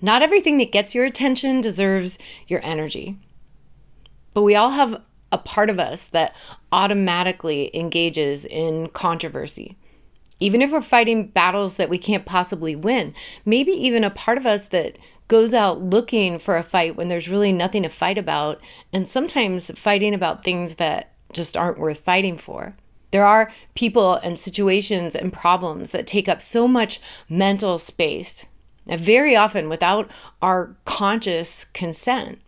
Not everything that gets your attention deserves your energy. But we all have a part of us that automatically engages in controversy. Even if we're fighting battles that we can't possibly win, maybe even a part of us that goes out looking for a fight when there's really nothing to fight about, and sometimes fighting about things that just aren't worth fighting for. There are people and situations and problems that take up so much mental space, and very often without our conscious consent.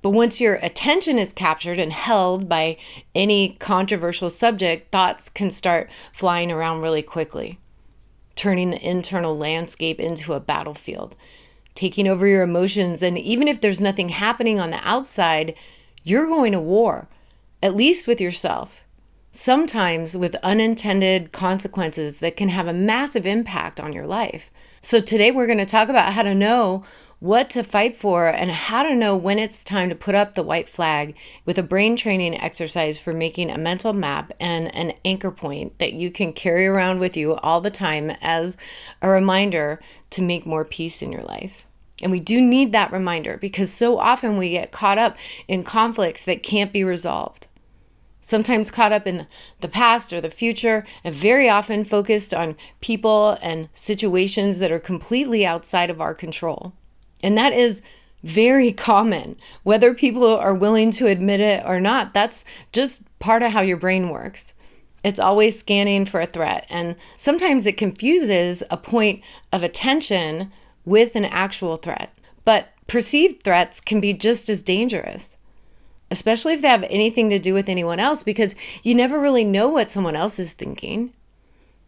But once your attention is captured and held by any controversial subject, thoughts can start flying around really quickly, turning the internal landscape into a battlefield, taking over your emotions. And even if there's nothing happening on the outside, you're going to war, at least with yourself, sometimes with unintended consequences that can have a massive impact on your life. So today we're going to talk about how to know what to fight for and how to know when it's time to put up the white flag with a brain training exercise for making a mental map and an anchor point that you can carry around with you all the time as a reminder to make more peace in your life. And we do need that reminder because so often we get caught up in conflicts that can't be resolved. Sometimes caught up in the past or the future, and very often focused on people and situations that are completely outside of our control. And that is very common, whether people are willing to admit it or not. That's just part of how your brain works. It's always scanning for a threat. And sometimes it confuses a point of attention with an actual threat. But perceived threats can be just as dangerous, especially if they have anything to do with anyone else, because you never really know what someone else is thinking.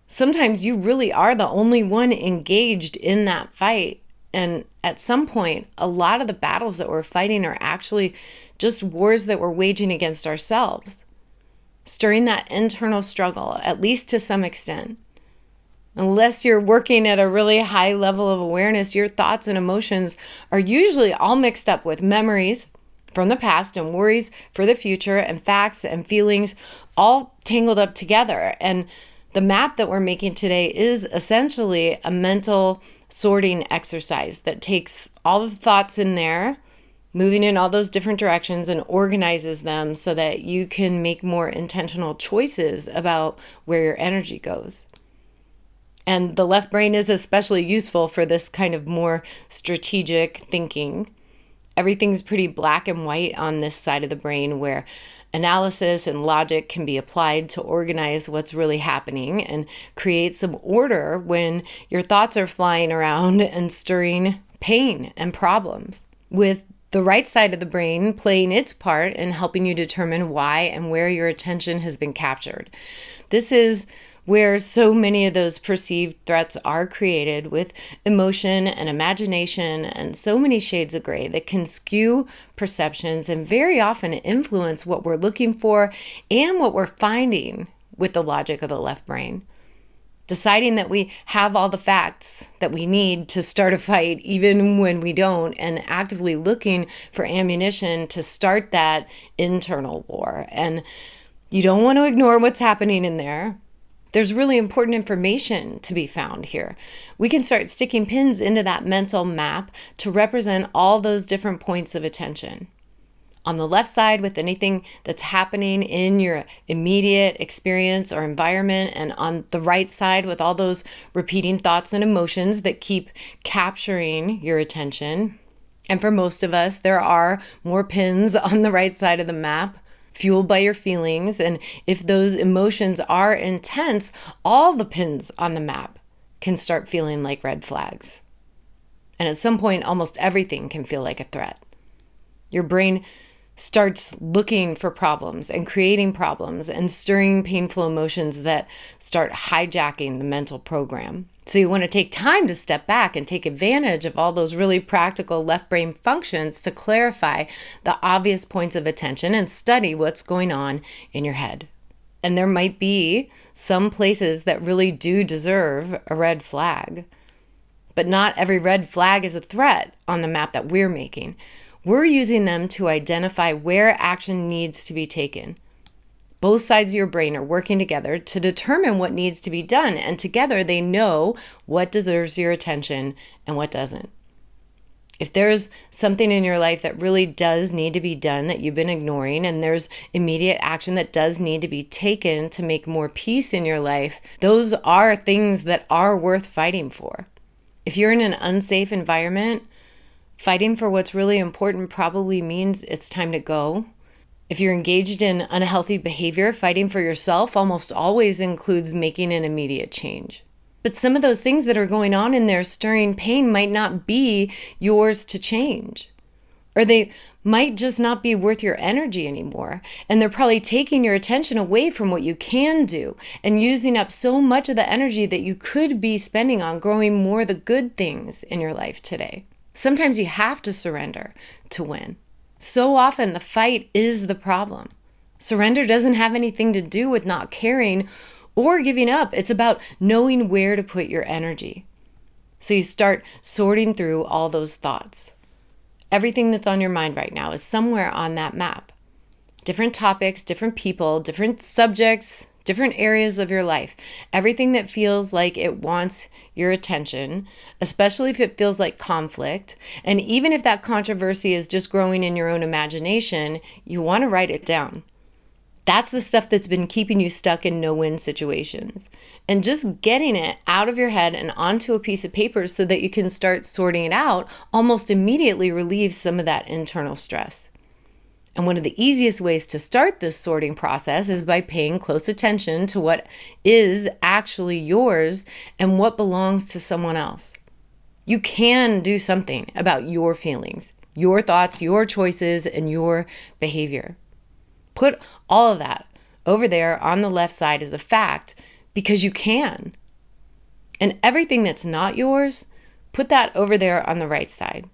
Sometimes you really are the only one engaged in that fight. And at some point, a lot of the battles that we're fighting are actually just wars that we're waging against ourselves, stirring that internal struggle, at least to some extent. Unless you're working at a really high level of awareness, your thoughts and emotions are usually all mixed up with memories from the past and worries for the future and facts and feelings all tangled up together. And the map that we're making today is essentially a mental sorting exercise that takes all the thoughts in there, moving in all those different directions, and organizes them so that you can make more intentional choices about where your energy goes. And the left brain is especially useful for this kind of more strategic thinking. Everything's pretty black and white on this side of the brain, where analysis and logic can be applied to organize what's really happening and create some order when your thoughts are flying around and stirring pain and problems, with the right side of the brain playing its part in helping you determine why and where your attention has been captured. This is where so many of those perceived threats are created, with emotion and imagination and so many shades of gray that can skew perceptions and very often influence what we're looking for and what we're finding with the logic of the left brain. Deciding that we have all the facts that we need to start a fight even when we don't, and actively looking for ammunition to start that internal war. And you don't want to ignore what's happening in there. There's really important information to be found here. We can start sticking pins into that mental map to represent all those different points of attention. On the left side, with anything that's happening in your immediate experience or environment, and on the right side with all those repeating thoughts and emotions that keep capturing your attention. And for most of us, there are more pins on the right side of the map, fueled by your feelings. And if those emotions are intense, all the pins on the map can start feeling like red flags. And at some point, almost everything can feel like a threat. Your brain starts looking for problems and creating problems and stirring painful emotions that start hijacking the mental program. So you want to take time to step back and take advantage of all those really practical left brain functions to clarify the obvious points of attention and study what's going on in your head. And there might be some places that really do deserve a red flag, but not every red flag is a threat on the map that we're making. We're using them to identify where action needs to be taken. Both sides of your brain are working together to determine what needs to be done, and together they know what deserves your attention and what doesn't. If there's something in your life that really does need to be done that you've been ignoring, and there's immediate action that does need to be taken to make more peace in your life, those are things that are worth fighting for. If you're in an unsafe environment, fighting for what's really important probably means it's time to go. If you're engaged in unhealthy behavior, fighting for yourself almost always includes making an immediate change. But some of those things that are going on in there stirring pain might not be yours to change. Or they might just not be worth your energy anymore. And they're probably taking your attention away from what you can do and using up so much of the energy that you could be spending on growing more of the good things in your life today. Sometimes you have to surrender to win. So often the fight is the problem. Surrender doesn't have anything to do with not caring or giving up. It's about knowing where to put your energy. So you start sorting through all those thoughts. Everything that's on your mind right now is somewhere on that map. Different topics, different people, different subjects, different areas of your life. Everything that feels like it wants your attention, especially if it feels like conflict. And even if that controversy is just growing in your own imagination, you want to write it down. That's the stuff that's been keeping you stuck in no-win situations. And just getting it out of your head and onto a piece of paper so that you can start sorting it out almost immediately relieves some of that internal stress. And one of the easiest ways to start this sorting process is by paying close attention to what is actually yours and what belongs to someone else. You can do something about your feelings, your thoughts, your choices, and your behavior. Put all of that over there on the left side as a fact because you can. And everything that's not yours, put that over there on the right side.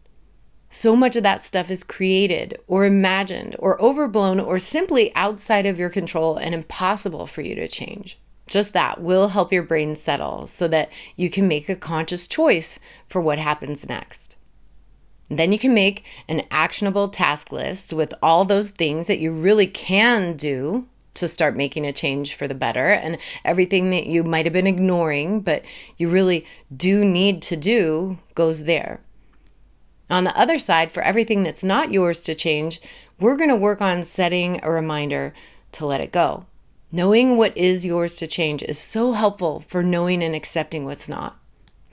So much of that stuff is created or imagined or overblown or simply outside of your control and impossible for you to change. Just that will help your brain settle so that you can make a conscious choice for what happens next. Then you can make an actionable task list with all those things that you really can do to start making a change for the better, and everything that you might have been ignoring, but you really do need to do goes there. On the other side, for everything that's not yours to change, we're going to work on setting a reminder to let it go. Knowing what is yours to change is so helpful for knowing and accepting what's not.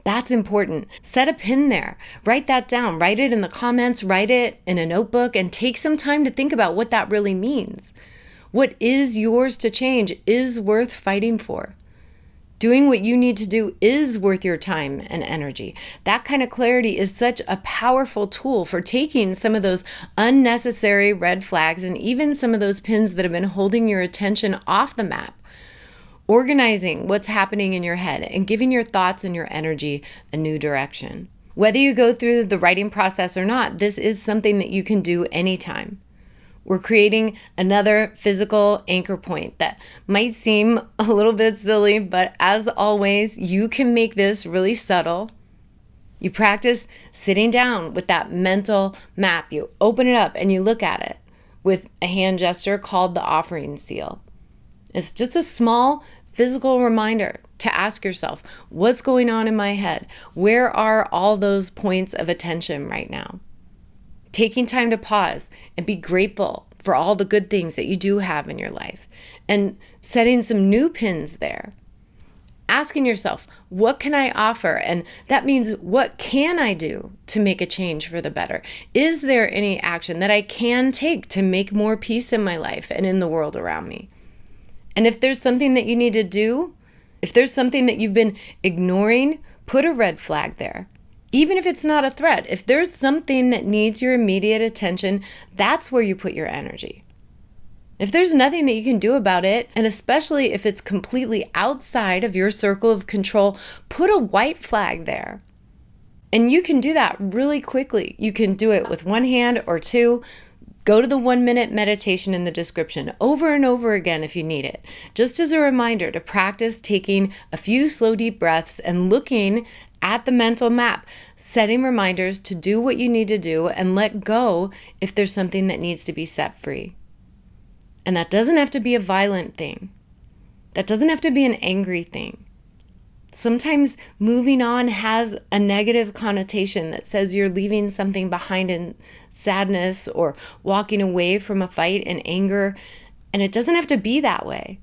That's important. Set a pin there. Write that down. Write it in the comments. Write it in a notebook and take some time to think about what that really means. What is yours to change is worth fighting for. Doing what you need to do is worth your time and energy. That kind of clarity is such a powerful tool for taking some of those unnecessary red flags and even some of those pins that have been holding your attention off the map. Organizing what's happening in your head and giving your thoughts and your energy a new direction. Whether you go through the writing process or not, this is something that you can do anytime. We're creating another physical anchor point that might seem a little bit silly, but as always, you can make this really subtle. You practice sitting down with that mental map. You open it up and you look at it with a hand gesture called the offering seal. It's just a small physical reminder to ask yourself, what's going on in my head? Where are all those points of attention right now? Taking time to pause and be grateful for all the good things that you do have in your life and setting some new pins there. Asking yourself, what can I offer? And that means, what can I do to make a change for the better? Is there any action that I can take to make more peace in my life and in the world around me? And if there's something that you need to do, if there's something that you've been ignoring, put a red flag there. Even if it's not a threat, if there's something that needs your immediate attention, that's where you put your energy. If there's nothing that you can do about it, and especially if it's completely outside of your circle of control, put a white flag there. And you can do that really quickly. You can do it with one hand or two. Go to the 1-minute meditation in the description over and over again if you need it, just as a reminder to practice taking a few slow, deep breaths and looking at the mental map, setting reminders to do what you need to do and let go if there's something that needs to be set free. And that doesn't have to be a violent thing. That doesn't have to be an angry thing. Sometimes moving on has a negative connotation that says you're leaving something behind in sadness or walking away from a fight in anger, and it doesn't have to be that way.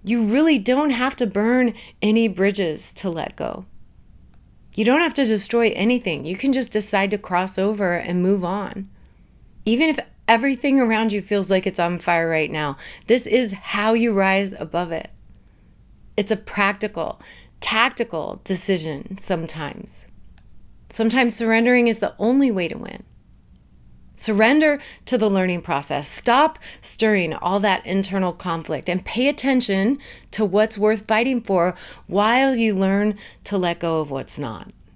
You really don't have to burn any bridges to let go. You don't have to destroy anything. You can just decide to cross over and move on. Even if everything around you feels like it's on fire right now, this is how you rise above it. It's a practical, tactical decision sometimes. Sometimes surrendering is the only way to win. Surrender to the learning process. Stop stirring all that internal conflict and pay attention to what's worth fighting for while you learn to let go of what's not.